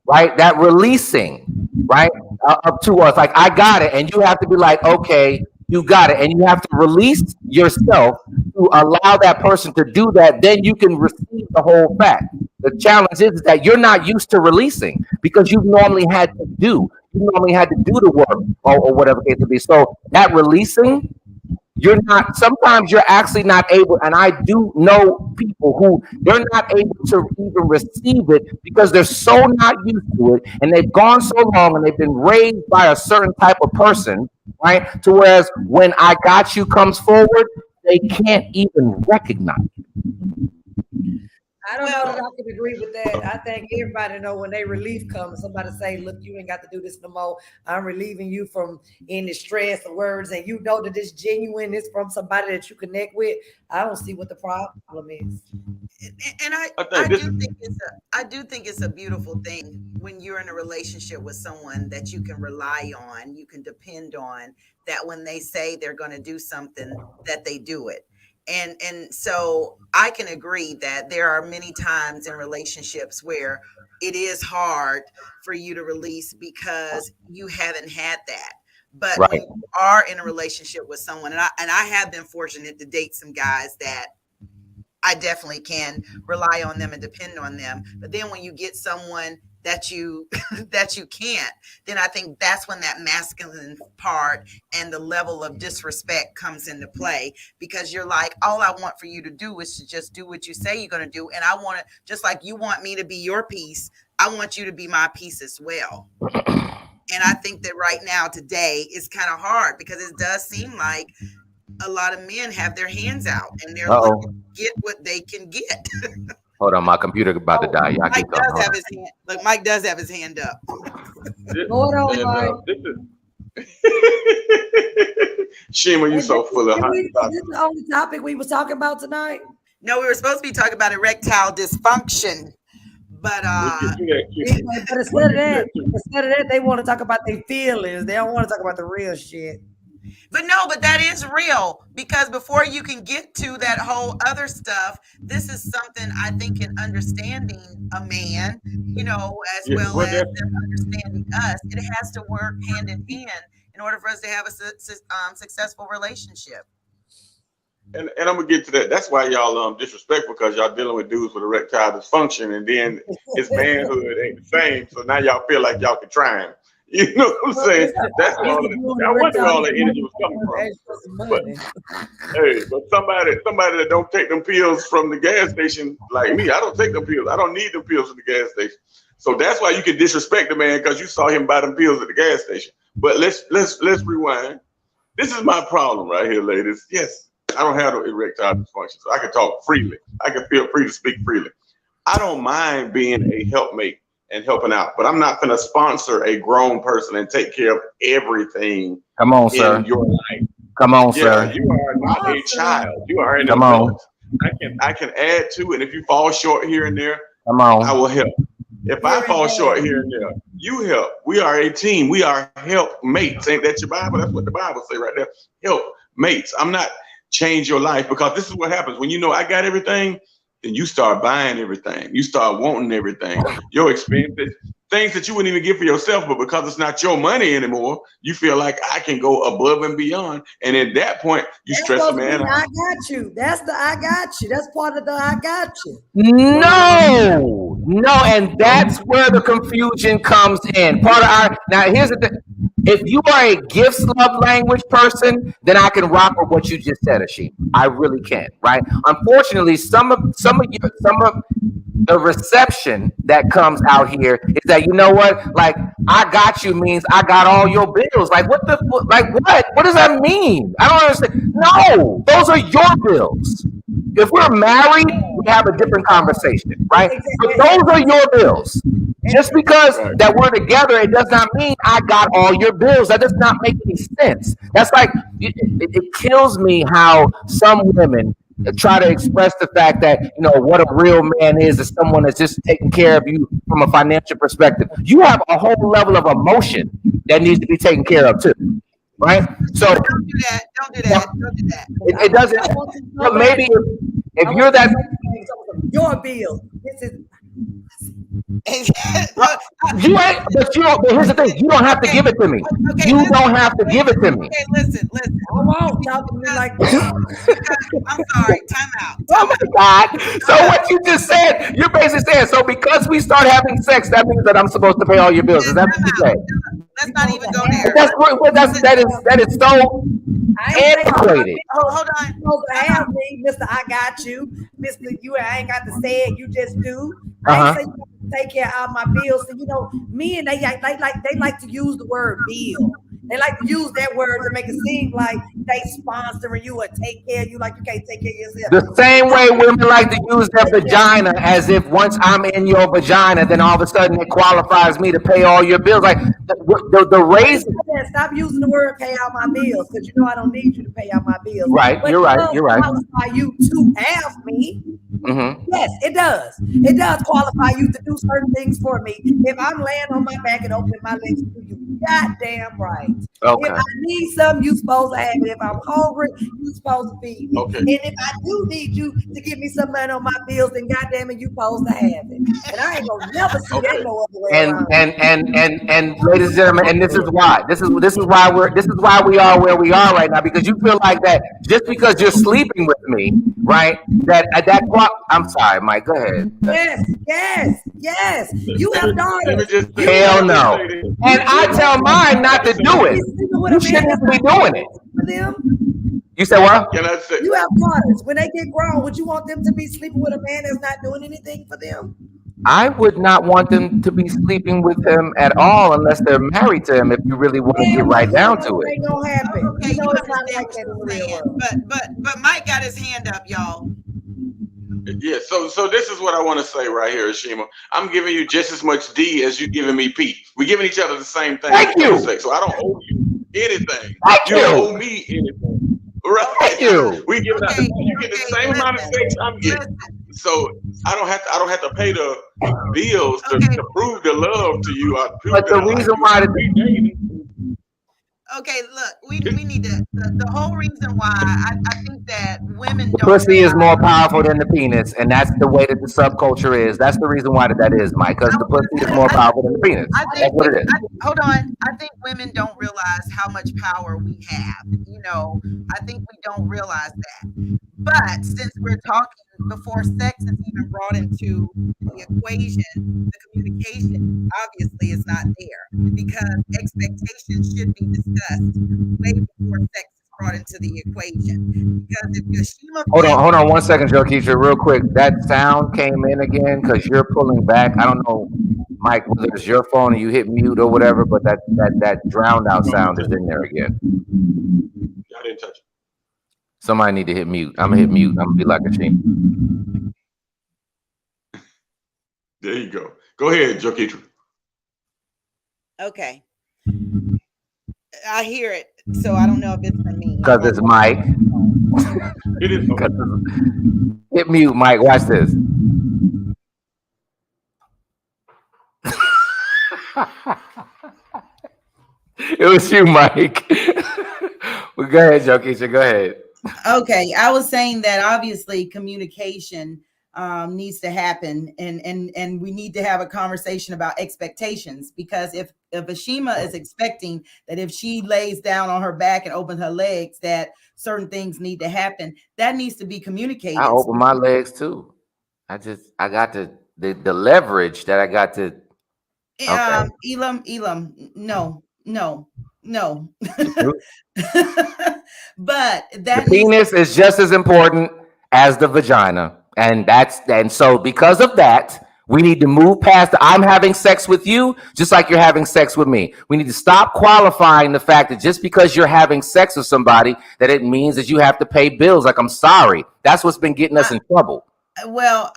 Right. That releasing. Right. Up to us. Like, I got it. And you have to be like, OK, you got it. And you have to release yourself to allow that person to do that. Then you can receive the whole fact. The challenge is that you're not used to releasing because you've normally had to do. You normally had to do the work or whatever it may be. So that releasing, sometimes you're actually not able. And I do know people who they're not able to even receive it because they're so not used to it. And they've gone so long and they've been raised by a certain type of person, right? To whereas when I got you comes forward, they can't even recognize it. I don't know that I can agree with that. I think everybody know when they relief comes, somebody say, look, you ain't got to do this no more. I'm relieving you from any stress or words, and you know that it's genuine. It's from somebody that you connect with. I don't see what the problem is. And I do think it's a beautiful thing when you're in a relationship with someone that you can rely on, you can depend on, that when they say they're going to do something, that they do it. And so I can agree that there are many times in relationships where it is hard for you to release because you haven't had that. But when you are in a relationship with someone, and I have been fortunate to date some guys that I definitely can rely on them and depend on them. But then when you get someone that you that you can't, then I think that's when that masculine part and the level of disrespect comes into play, because you're like, all I want for you to do is to just do what you say you're going to do, and I want it just like you want me to be your piece, I want you to be my piece as well. And I think that right now today is kind of hard, because it does seem like a lot of men have their hands out and they're looking to get what they can get. Hold on, my computer about to die. Y'all Mike does have his hand. Look, Mike does have his hand up. Hold on, Mike. Shima, you so full of hot. Is this the only topic we was talking about tonight? No, we were supposed to be talking about erectile dysfunction, but instead of that, they want to talk about their feelings. They don't want to talk about the real shit. But that is real, because before you can get to that whole other stuff, this is something I think in understanding a man, as well as them understanding us, it has to work hand in hand in order for us to have a successful relationship. And I'm gonna get to that. That's why y'all disrespectful, because y'all dealing with dudes with erectile dysfunction, and then his manhood ain't the same. So now y'all feel like y'all can try him. You know what I'm saying? That's all. I wonder where all the energy was coming from. But somebody that don't take them pills from the gas station, like me, I don't take them pills. I don't need them pills from the gas station. So that's why you can disrespect the man, because you saw him buy them pills at the gas station. But let's rewind. This is my problem right here, ladies. Yes, I don't have no erectile dysfunction, so I can talk freely. I can feel free to speak freely. I don't mind being a helpmate and helping out, but I'm not going to sponsor a grown person and take care of everything. Come on, sir. In your life. Come on, sir. You are not a child. You are an adult. I can add to it. If you fall short here and there, come on, I will help. If I fall short here and there, you help. We are a team. We are helpmates. Ain't that your Bible? That's what the Bible say right there. Helpmates. I'm not change your life, because this is what happens when I got everything. Then you start buying everything. You start wanting everything. Your expenses, things that you wouldn't even get for yourself, but because it's not your money anymore, you feel like I can go above and beyond. And at that point, you stress a man out. I got you. That's the I got you. That's part of the I got you. No, and that's where the confusion comes in. Now here's the thing. If you are a gifts love language person, then I can rock with what you just said, Ashima. I really can, right? Unfortunately, some of the reception that comes out here is that, you know what? Like, I got you means I got all your bills. Like, what? What does that mean? I don't understand. No, those are your bills. If we're married, we have a different conversation, right? But those are your bills. Just because that we're together, it does not mean I got all your bills. That does not make any sense. That's like, it kills me how some women try to express the fact that, what a real man is someone that's just taking care of you from a financial perspective. You have a whole level of emotion that needs to be taken care of too. Right? So don't do that. Don't do that. It doesn't. But maybe if you're that, your bill. This is. You ain't. But here's the thing. You don't have to give it to me. Okay, you don't have to give it to me. Okay, listen. I won't talk to me like this. I'm sorry. Time out. Oh my God. So what you just said, you're basically saying, so because we start having sex, that means that I'm supposed to pay all your bills. Is that what you say? Let's not even go there. That is so antiquated. Hold on. Supposed to have me, Mr. I got you, Mr. You ain't got to say it, you just do. I ain't say you have to take care of all my bills. So, men they like to use the word bill. They like to use that word to make it seem like they sponsoring you or take care of you, like you can't take care of yourself. The same way women like to use their vagina as if once I'm in your vagina, then all of a sudden it qualifies me to pay all your bills. Like the raise. Stop using the word pay out my bills, because I don't need you to pay out my bills. Right, but you're right. You're right. Qualify you to have me. Mm-hmm. Yes, it does. It does qualify you to do certain things for me. If I'm laying on my back and opening my legs to you, goddamn right. Okay. If I need something, you supposed to have it. If I'm hungry, you supposed to feed me. Okay. And if I do need you to give me some money on my bills, then goddamn it, you supposed to have it. And I ain't gonna never see that no other way around. And ladies and gentlemen, and this is why we are where we are right now, because you feel like that just because you're sleeping with me, right? I'm sorry, Mike. Go ahead. Yes. You have Let me daughters. just say, Hell let me no. say this. And I tell mine not to do it. You shouldn't be doing it. For them, You said what? Can I say? you have daughters. When they get grown, would you want them to be sleeping with a man that's not doing anything for them? I would not want them to be sleeping with him at all unless they're married to him. If you really want to get right down to it. Ain't gonna happen. Okay, You know you it's not understand like what that in the you're real saying, world. but Mike got his hand up, y'all. Yeah, so this is what I want to say right here, Ashima. I'm giving you just as much D as you giving me P. We're giving each other the same thing. Thank you. So I don't owe you anything. Thank You you. don't owe me anything. Right? Thank you. We give Okay, you get the same amount of sex I'm getting. So I don't have to pay the bills to prove the love to you. Or prove But the that I like reason you. why We dating. Okay, look, we need to the whole reason why I think that women the don't pussy is more realize. powerful than the penis, and that's the way that the subculture is. That's the reason why that is, Mike, because the pussy is more powerful than the penis. I That's think what it is. hold on. I think women don't realize how much power we have. You know, I think we don't realize that. But since we're talking before sex is even brought into the equation, the communication obviously is not there because expectations should be discussed way before sex is brought into the equation. Because if Ashima Hold on 1 second, Joketra, real quick. That sound came in again because you're pulling back. I don't know, Mike, whether it's your phone and you hit mute or whatever, but that drowned out sound is in there again. I didn't touch it. Somebody need to hit mute. I'm gonna hit mute. I'm gonna be like a machine. There you go. Go ahead, Joketra. Okay. I hear it, so I don't know if it's for me. Because it's Mike. It is. Hit mute, Mike. Watch this. It was you, Mike. Well, go ahead, Joketra. Go ahead. Okay, I was saying that obviously communication needs to happen, and we need to have a conversation about expectations, because if Ashima is expecting that if she lays down on her back and opens her legs that certain things need to happen, that needs to be communicated. I open my legs too. I got the leverage that I got to. Okay. Elam, no. But that the penis is just as important as the vagina, and so because of that, we need to move past I'm having sex with you just like you're having sex with me. We need to stop qualifying the fact that just because you're having sex with somebody that it means that you have to pay bills. Like, I'm sorry, that's what's been getting us in trouble. Well,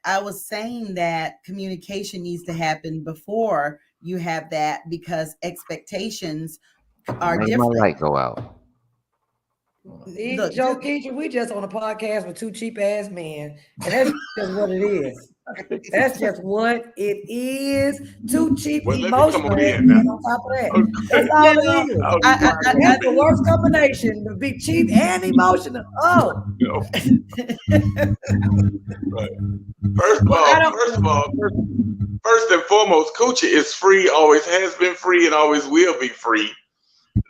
I was saying that communication needs to happen before you have that, because expectations are different. My light go out. Look, Joketra, we just on a podcast with two cheap ass men, and that's just what it is. That's just what it is. Two cheap emotional men on top of that. That's all it is. That's the worst combination, to be cheap and emotional. Oh. Right. First and foremost, coochie is free, always has been free, and always will be free.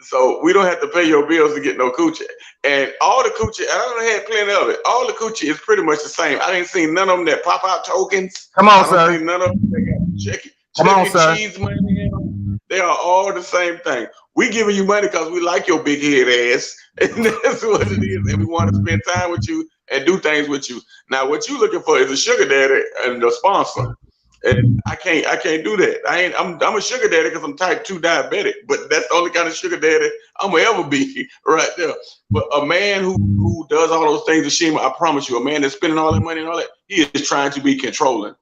So we don't have to pay your bills to get no coochie. And all the coochie, I don't had plenty of it. All the coochie is pretty much the same. I ain't seen none of them that pop out tokens. Come on, I sir. seen none of them that got Come on, sir. cheese money in them. They are all the same thing. We giving you money because we like your big head ass, and that's what it is. And we want to spend time with you and do things with you. Now, what you looking for is a sugar daddy and a sponsor. And I can't do that. I'm a sugar daddy because I'm type 2 diabetic, but that's the only kind of sugar daddy I'm gonna ever be right there. But a man who does all those things, Ashima, I promise you, a man that's spending all that money and all that, he is trying to be controlling.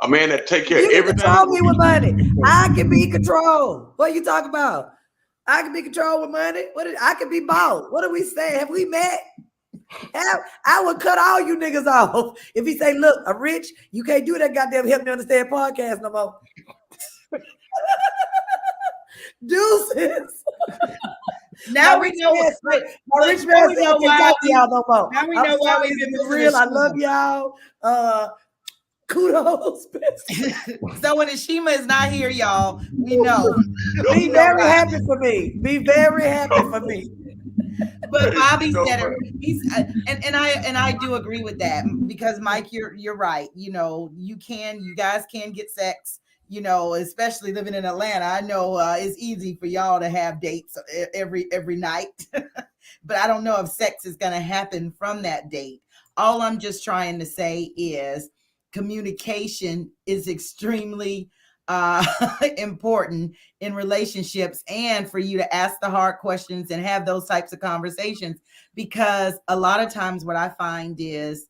A man that take care of everything. Control me with money. I can be controlled. What are you talking about? I can be controlled with money. I can be bought. What are we saying? Have we met? I would cut all you niggas off if he say, look, I'm rich. You can't do that goddamn Help Me Understand podcast no more. Deuces. Now My we rich know. man But, said- my rich now man we said, know I can't why talk to y'all no more. now we I'm know why sorry, we've been this is missing real. I Ashima. love y'all. Kudos. So when Ashima is not here, y'all, we know. Be very happy for me. Be very happy for me. But Bobby So said it. funny. He's and I do agree with that because Mike, you're right. You know, you guys can get sex. You know, especially living in Atlanta. I know it's easy for y'all to have dates every night, but I don't know if sex is going to happen from that date. All I'm just trying to say is communication is extremely important in relationships, and for you to ask the hard questions and have those types of conversations, because a lot of times what I find is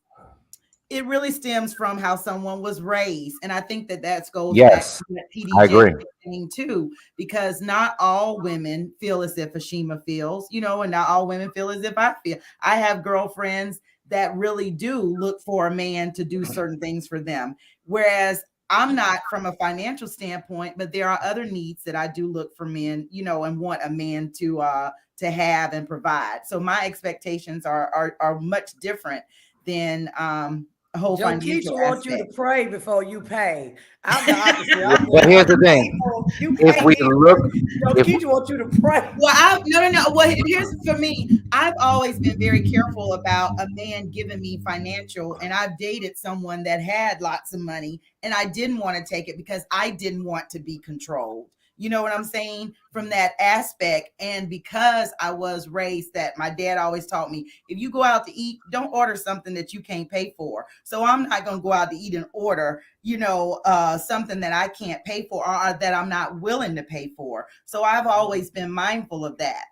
it really stems from how someone was raised. And I think that goes back Yes, to what I PDJ agree. was saying too, because not all women feel as if Ashima feels, you know, and not all women feel as if I feel. I have girlfriends that really do look for a man to do certain things for them. Whereas I'm not from a financial standpoint, but there are other needs that I do look for men, you know, and want a man to have and provide. So my expectations are much different than a whole Joe financial Keisha wants you to aspect. pray before you pay. I'm the opposite. But here's the thing: You if pay we me look, first. Joe if Keisha wants you to pray. Well, no. Well, here's for me. I've always been very careful about a man giving me financial, and I've dated someone that had lots of money, and I didn't want to take it because I didn't want to be controlled. You know what I'm saying? From that aspect. And because I was raised that my dad always taught me, if you go out to eat, don't order something that you can't pay for. So I'm not going to go out to eat and order, you know, something that I can't pay for or that I'm not willing to pay for. So I've always been mindful of that.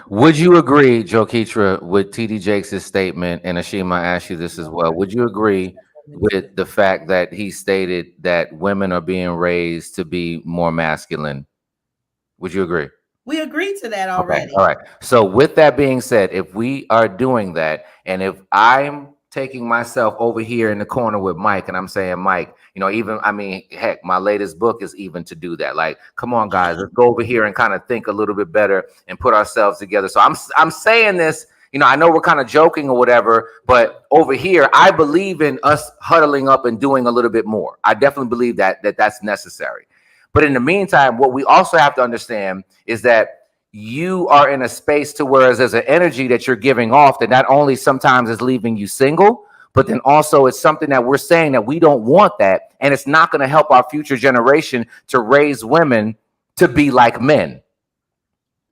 would you agree, Joketra, with TD Jakes' statement, and Ashima asked you this as well? Would you agree with the fact that he stated that women are being raised to be more masculine? Would you agree? We agreed to that Okay, already. all right. So with that being said, if we are doing that, and if I'm taking myself over here in the corner with Mike, and I'm saying, Mike, you know, even I mean, heck, my latest book is even to do that. Like, come on, guys, let's go over here and kind of think a little bit better and put ourselves together. So I'm saying this. You know, I know we're kind of joking or whatever, but over here, I believe in us huddling up and doing a little bit more. I definitely believe that's necessary. But in the meantime, what we also have to understand is that you are in a space to whereas there's an energy that you're giving off that not only sometimes is leaving you single, but then also it's something that we're saying that we don't want that. And it's not going to help our future generation to raise women to be like men.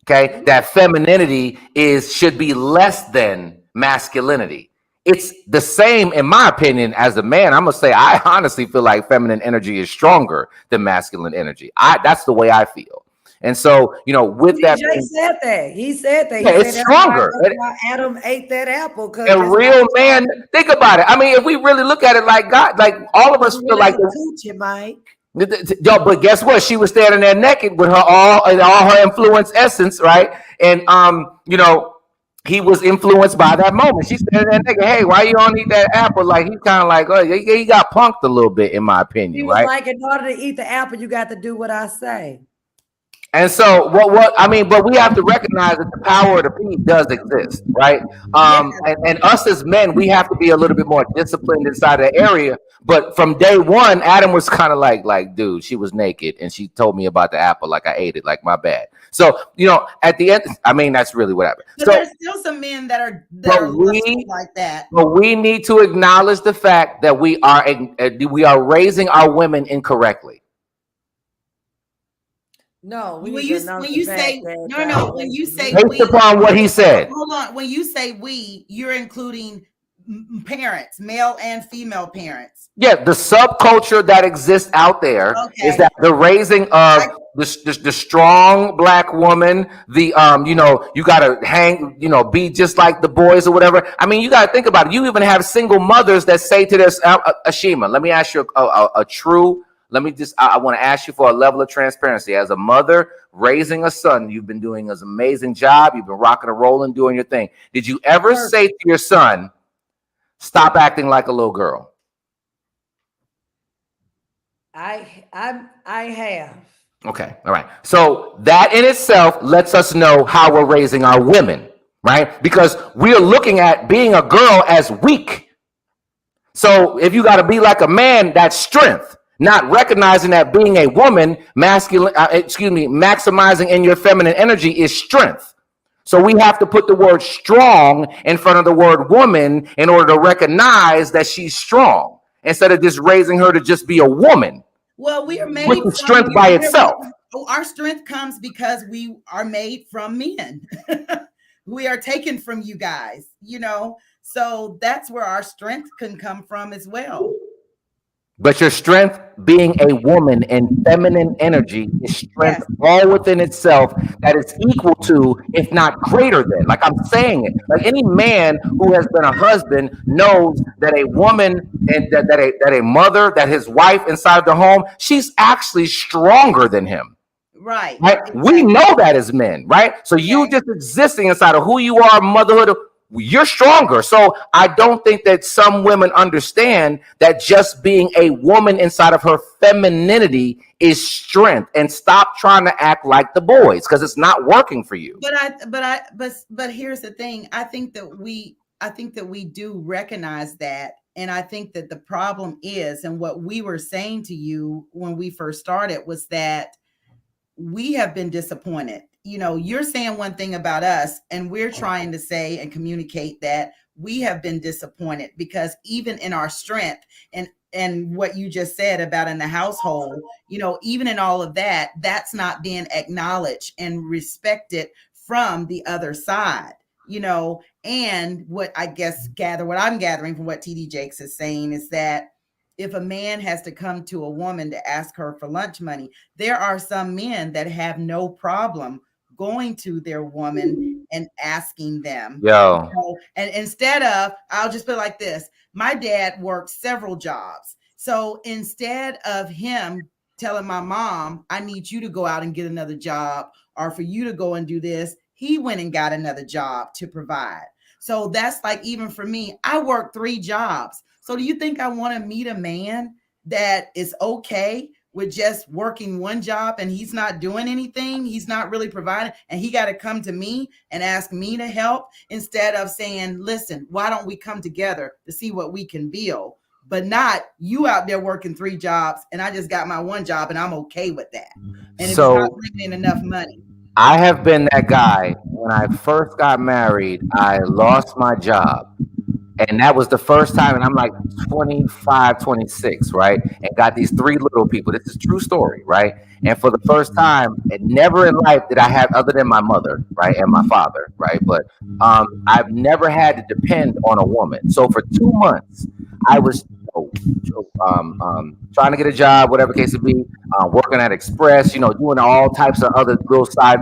Okay. That femininity should be less than masculinity. It's the same, in my opinion, as a man. I'm gonna say I honestly feel like feminine energy is stronger than masculine energy. That's the way I feel. And so, you know, with that, DJ said that. He said that. He yeah, said it's that's stronger. why Adam ate that apple. Because A real man, think about it. I mean, if we really look at it like God, like all of us feel like coochie, Mike. Yo, but guess what? She was standing there naked with her all her influence essence, right? And you know, he was influenced by that moment. She's standing there naked. Hey, why you don't eat that apple? Like he's kind of like, oh, he got punked a little bit, in my opinion, He was right? like, in order to eat the apple, you got to do what I say. And so what I mean, but we have to recognize that the power of the peace does exist, right? And us as men, we have to be a little bit more disciplined inside that area. But from day one, Adam was kind of like, dude, she was naked and she told me about the apple, like I ate it, like my bad. So, you know, at the end, I mean, that's really what happened. But So there's still some men that are lustful like that. But we need to acknowledge the fact that we are raising our women incorrectly. No, When you say based upon what he said. Hold on. When you say we, you're including parents, male and female parents. Yeah, the subculture that exists out there is that the raising of the strong black woman, the you know, you gotta hang, you know, be just like the boys or whatever. I mean, you gotta think about it. You even have single mothers that say to this, Ashima, let me ask you a true. Let me just, I want to ask you for a level of transparency. As a mother raising a son, you've been doing an amazing job. You've been rocking and rolling, doing your thing. Did you ever say to your son, stop acting like a little girl? I have. Okay. All right. So that in itself lets us know how we're raising our women, right? Because we're looking at being a girl as weak. So if you got to be like a man, that's strength. Not recognizing that being a woman, maximizing in your feminine energy is strength. So we have to put the word strong in front of the word woman in order to recognize that she's strong instead of just raising her to just be a woman. Well, we are made With the from strength by itself. Our strength comes because we are made from men. We are taken from you guys, you know. So that's where our strength can come from as well. But your strength, being a woman and feminine energy, is strength Yes. all within itself that is equal to, if not greater than. Like I'm saying it. Like any man who has been a husband knows that a woman and that a mother, that his wife inside the home, she's actually stronger than him. Right. Right? Exactly. We know that as men, right? So you just existing inside of who you are, motherhood, you're stronger. So I don't think that some women understand that just being a woman inside of her femininity is strength, and stop trying to act like the boys because it's not working for you. But here's the thing. I think that we do recognize that. And I think that the problem is, and what we were saying to you when we first started was that we have been disappointed. You know, you're saying one thing about us, and we're trying to say and communicate that we have been disappointed because even in our strength and what you just said about in the household, you know, even in all of that, that's not being acknowledged and respected from the other side, you know. And what I'm gathering from what TD Jakes is saying is that if a man has to come to a woman to ask her for lunch money, there are some men that have no problem going to their woman and asking them. Yo. You know, and instead of, I'll just put it like this. My dad worked several jobs. So instead of him telling my mom, I need you to go out and get another job, or for you to go and do this, he went and got another job to provide. So that's like, even for me, I worked 3 jobs. So do you think I want to meet a man that is okay with just working one job and he's not doing anything? He's not really providing, and he got to come to me and ask me to help instead of saying, listen, why don't we come together to see what we can build? But not you out there working 3 jobs and I just got my one job and I'm okay with that. And if So- it's not bringing in enough money. I have been that guy. When I first got married, I lost my job. And that was the first time, and I'm like 25, 26, right? And got these 3 little people. This is a true story, right? And for the first time, and never in life did I have, other than my mother, right, and my father, right? But I've never had to depend on a woman. So for 2 months, I was trying to get a job, whatever case it be, working at Express, you know, doing all types of other little side,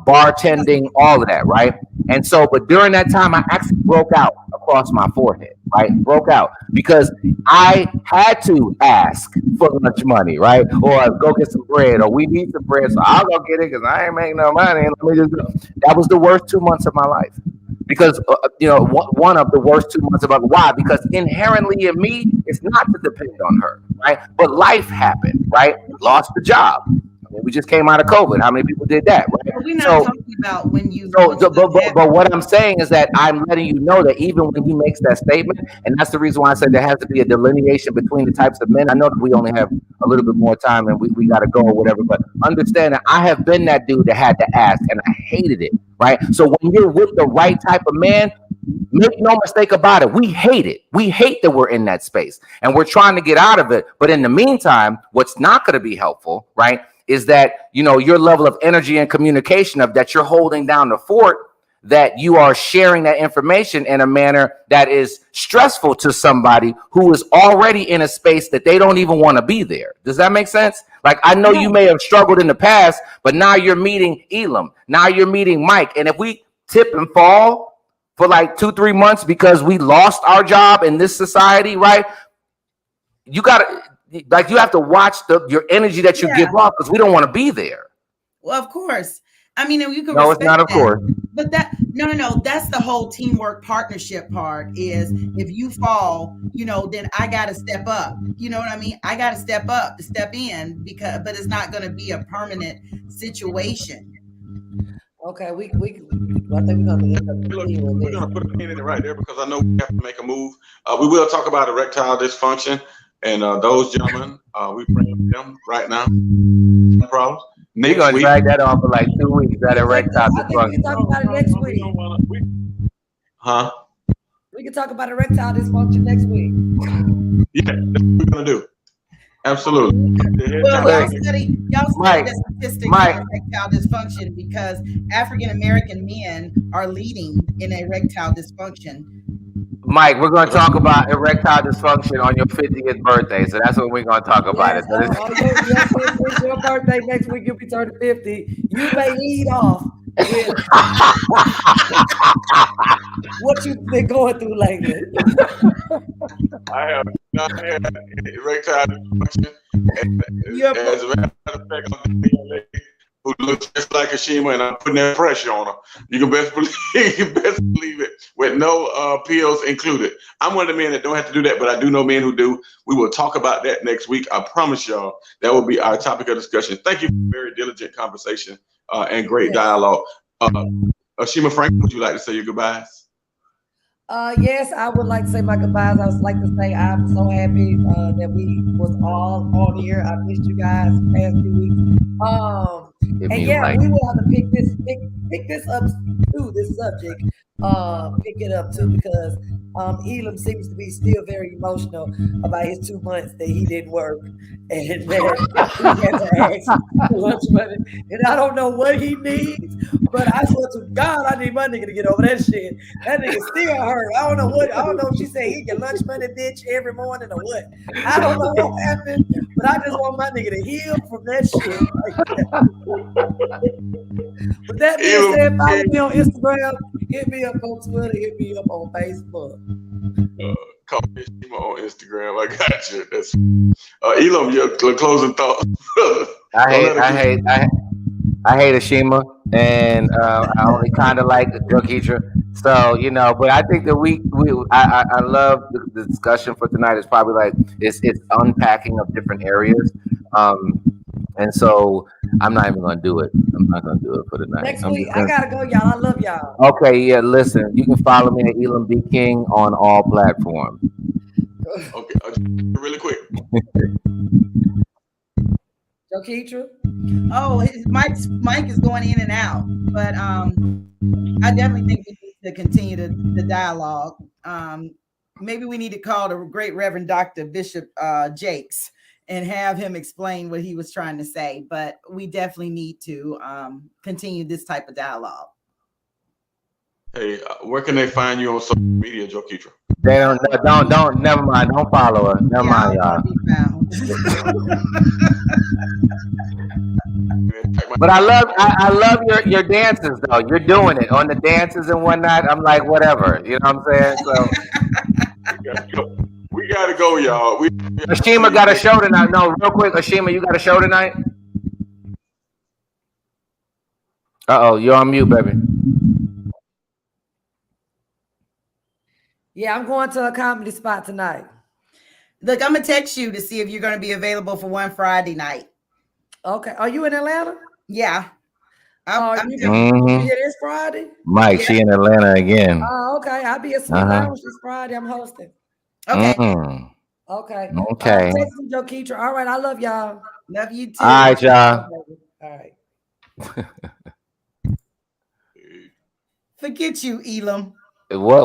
bartending, all of that, right? And so, but during that time, I actually broke out across my forehead, right? Broke out because I had to ask for lunch money, right? Or go get some bread, or we need some bread, so I'll go get it because I ain't making no money. Let me just go. That was the worst 2 months of my life. Because, one of the worst 2 months of my life. Why? Because inherently in me, it's not to depend on her, right? But life happened, right? Lost the job. I mean, we just came out of COVID. How many people did that, right? We're not talking about when you. But what I'm saying is that I'm letting you know that even when he makes that statement, and that's the reason why I said there has to be a delineation between the types of men. I know that we only have a little bit more time and we got to go or whatever, but understand that I have been that dude that had to ask, and I hated it, right? So when you're with the right type of man, make no mistake about it, we hate it. We hate that we're in that space and we're trying to get out of it. But in the meantime, what's not going to be helpful, right, is that, you know, your level of energy and communication of that you're holding down the fort, that you are sharing that information in a manner that is stressful to somebody who is already in a space that they don't even want to be there. Does that make sense? Like, I know you may have struggled in the past, but now you're meeting Elam. Now you're meeting Mike. And if we tip and fall for like 2-3 months because we lost our job in this society, right? You got to, like, you have to watch your energy that you give off, because we don't want to be there. Well, of course. I mean, and you can No, it's respect not, of that. course. But no. That's the whole teamwork partnership part is if you fall, then I got to step up. You know what I mean? I got to step up to step in but it's not going to be a permanent situation. Okay, I think we're gonna end up Look, continuing we're this. gonna put a pin in it right there because I know we have to make a move. We will talk about erectile dysfunction, and those gentlemen, we bring them right now. No problems. We're Next gonna week, drag that on for like 2 weeks. That erectile I think we can dysfunction. talk about it next week. Huh? We can talk about erectile dysfunction next week. Yeah, that's what we're gonna do. Absolutely. Well, Look, y'all study Mike, the statistics Mike. on erectile dysfunction because African American men are leading in erectile dysfunction. Mike, we're gonna talk about erectile dysfunction on your 50th birthday, so that's when we're gonna talk about Yes, it. it's your birthday next week. You'll be turning 50. You may lead off with what you've been going through lately. I have not had erectile dysfunction. As a matter of fact, I'm the young lady who looks just like Ashima, and I'm putting that pressure on her. You can best believe it, with no pills included. I'm one of the men that don't have to do that, but I do know men who do. We will talk about that next week. I promise y'all that will be our topic of discussion. Thank you for a very diligent conversation and great dialogue. Ashima Franklin, would you like to say your goodbyes? Yes, I would like to say my goodbyes. I would like to say I'm so happy that we was all on here. I missed you guys the past few weeks. And yeah, we will have to pick this up too, this subject. Pick it up too, because Elam seems to be still very emotional about his 2 months that he didn't work and that he had to ask for lunch money. And I don't know what he needs, but I swear to God, I need my nigga to get over that shit. That nigga still hurt. I don't know if she said he get lunch money, bitch, every morning or what. I don't know what happened, but I just want my nigga to heal from that shit. With that being said, follow me on Instagram, hit me up on Twitter, hit me up on Facebook. Call me Ashima on Instagram. I got you. That's Elam, your closing thoughts. I hate Ashima, and I only kind of like Joketra. So but I think that I love the discussion for tonight. It's probably like it's unpacking of different areas, and so I'm not even gonna do it. I'm not gonna do it for tonight. Next week, I gotta go, y'all. I love y'all. Okay, yeah. Listen, you can follow me at Elam B King on all platforms. Okay, really quick. Joketra? Oh, Mike is going in and out, but I definitely think we need to continue the dialogue. Maybe we need to call the great Reverend Dr. Bishop Jakes and have him explain what he was trying to say. But we definitely need to continue this type of dialogue. Hey, where can they find you on social media, Joketra? They don't. Never mind. Don't follow her. Never mind, y'all. But I love your dances though. You're doing it on the dances and whatnot. I'm like, whatever. You know what I'm saying? So we gotta go, y'all. Ashima got a show tonight. No, real quick, Ashima, you got a show tonight? Uh-oh, you're on mute, baby. Yeah, I'm going to a comedy spot tonight. Look, I'm gonna text you to see if you're gonna be available for one Friday night. Okay. Are you in Atlanta? Yeah. I'm here this Friday. Mike, she in Atlanta again. Oh, okay. I'll be at Sweet Lounge this Friday. I'm hosting. Okay. Okay. Okay. Text me, Joketra. All right. I love y'all. Love you too. All right, y'all. All right. Forget you, Elam. What?